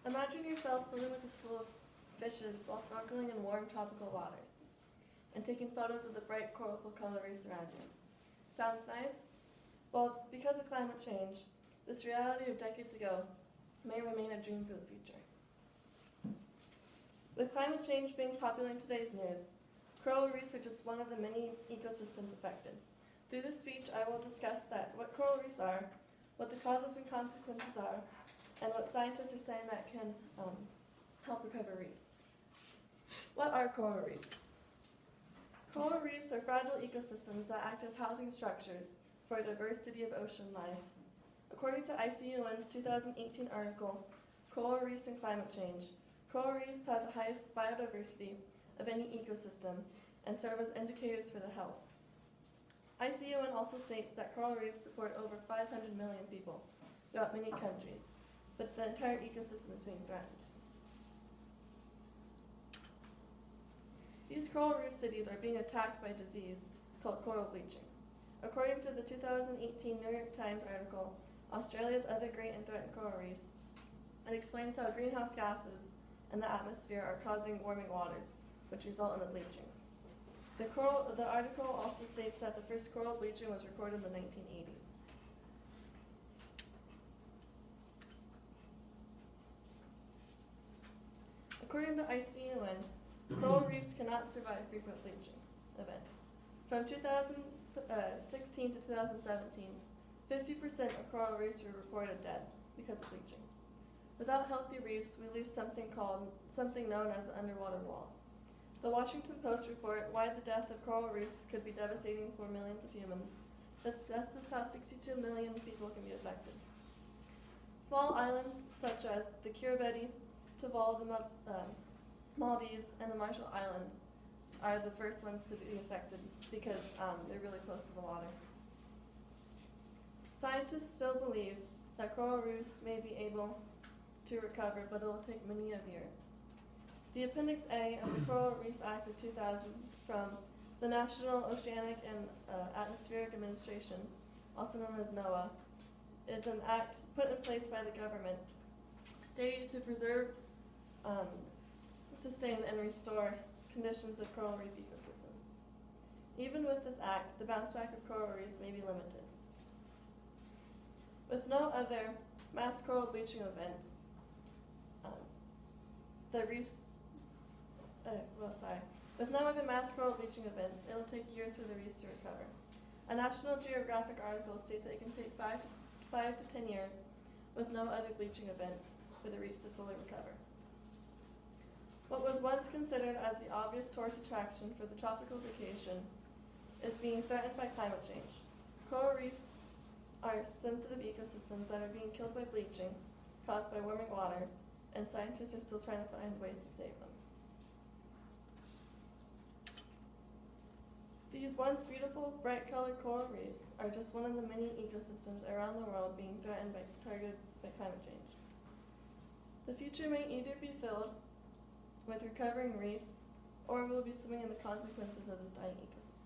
Imagine yourself swimming with a school of fishes while snorkeling in warm tropical waters and taking photos of the bright colorful coral reefs around you. Sounds nice? Well, because of climate change, this reality of decades ago may remain a dream for the future. With climate change being popular in today's news, coral reefs are just one of the many ecosystems affected. Through this speech, I will discuss what coral reefs are, what the causes and consequences are, and what scientists are saying that can help recover reefs. What are coral reefs? Coral reefs are fragile ecosystems that act as housing structures for a diversity of ocean life. According to ICUN's 2018 article, Coral Reefs and Climate Change, coral reefs have the highest biodiversity of any ecosystem and serve as indicators for the health. ICUN also states that coral reefs support over 500 million people throughout many countries, but the entire ecosystem is being threatened. These coral reef cities are being attacked by a disease called coral bleaching. According to the 2018 New York Times article, Australia's other great and threatened coral reefs, it explains how greenhouse gases in the atmosphere are causing warming waters, which result in the bleaching. The article also states that the first coral bleaching was recorded in the 1980s. According to ICUN, coral reefs cannot survive frequent bleaching events. From 2016 to 2017, 50% of coral reefs were reported dead because of bleaching. Without healthy reefs, we lose something known as the underwater wall. The Washington Post report why the death of coral reefs could be devastating for millions of humans. That's just how 62 million people can be affected. Small islands such as the Kiribati, Tuvalu, the Maldives, and the Marshall Islands are the first ones to be affected because they're really close to the water. Scientists still believe that coral reefs may be able to recover, but it will take many years. The Appendix A of the Coral Reef Act of 2000 from the National Oceanic and Atmospheric Administration, also known as NOAA, is an act put in place by the government stated to preserve, sustain, and restore conditions of coral reef ecosystems. Even with this act, the bounce back of coral reefs may be limited. With no other mass coral bleaching events, With no other mass coral bleaching events, it'll take years for the reefs to recover. A National Geographic article states that it can take 5 to 10 years with no other bleaching events for the reefs to fully recover. What was once considered as the obvious tourist attraction for the tropical vacation is being threatened by climate change. Coral reefs are sensitive ecosystems that are being killed by bleaching caused by warming waters, and scientists are still trying to find ways to save them. These once beautiful, bright-colored coral reefs are just one of the many ecosystems around the world being threatened targeted by climate change. The future may either be filled with recovering reefs, or we'll be swimming in the consequences of this dying ecosystem.